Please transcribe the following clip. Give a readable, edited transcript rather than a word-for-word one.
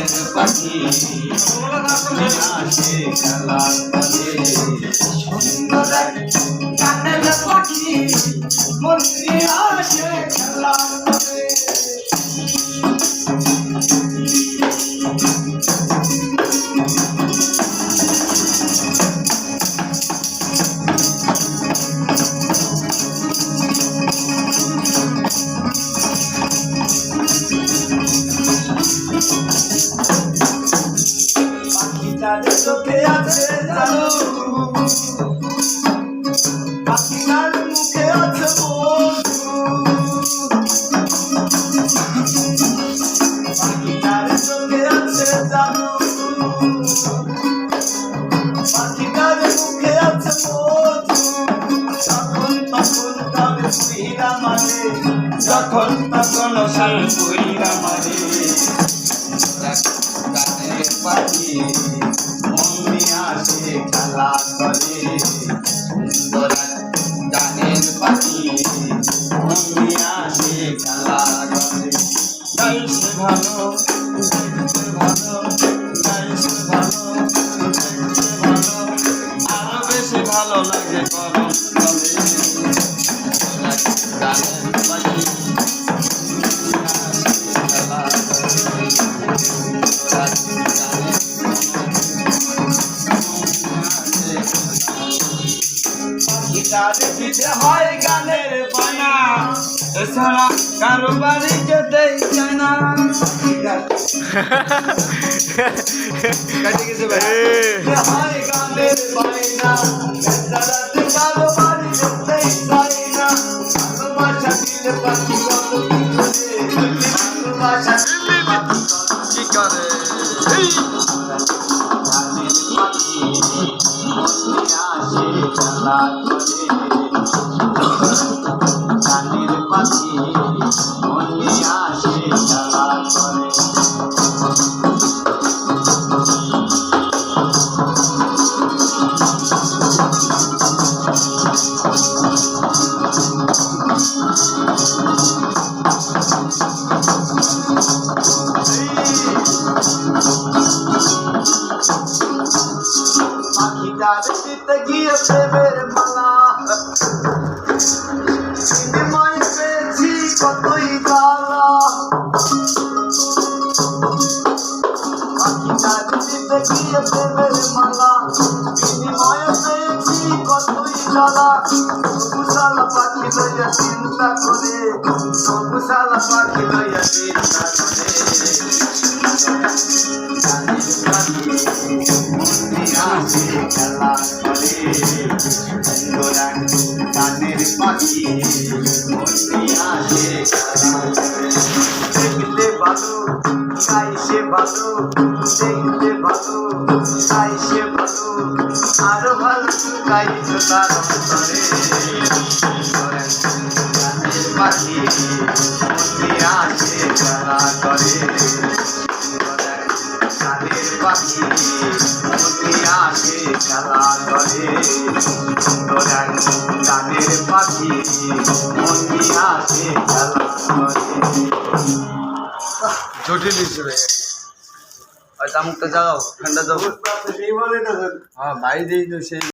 গানের পাখি আসে খেলা করে সুন্দর গানের পাখি মন নিয়ে আসে খেলা করে পাখিটার চোখে আছে জানো পাখিটার মুখে আছে পাখিটার চোখে আছে জানো পাখিটার মুখে আছে যখন তখন তার পুইরা মারে যখন তখন সার পুইরা মারে গানের পাখি মন নিয়ে আসে খেলা করে সুন্দর গানের পাখি মন নিয়ে আসে খেলা করে গাইছে ভালো গাইছে ভালো গাইছে ভালো গাইছে ভালো আরো বেশি ভালো লাগে গরম তবে গানের পাখি খেলা গিটারে পিঠে হয় গানের বানা এছাড়া কারো বাড়ি যেতেই চায় না হয় গানের বায়না এছাড়া কারো বাড়ি যেতেই চায় না ভালোবাসা দিলে পাখি কত ভালোবাসা দিলে পাখি কি করে গানের পাখি আসে খেলা করে গানের পাখি মনে আসে খেলা করে পাখিটার দিতে গিয়ে প্রেমের মালা বিনিময় পেয়েছি কতই জ্বালা পাখিটার দিতে গিয়ে প্রেমের মালা বিনিময় পেয়েছি কতই জ্বালা তবুশালা পাখি লইয়া চিন্তা করে তবুশালা পাখি লইয়া চিন্তা করে আসে খেলা করে গানের পাখি মনে আসে খেলা করে দেখতে ভালো গাইছে ভালো দেখতে ভালো গাইছে ভালো আরো ভালো গাইছে তার অন্তরে গানের পাখি মনে আসে খেলা করে গানের পাখি মনে আসে খেলা করে গানের পাখি মনে আসে খেলা করে জটিল হিসেবে আর তামুকটা জাগাও ঠান্ডা যাবো হ্যাঁ বাইরে সেই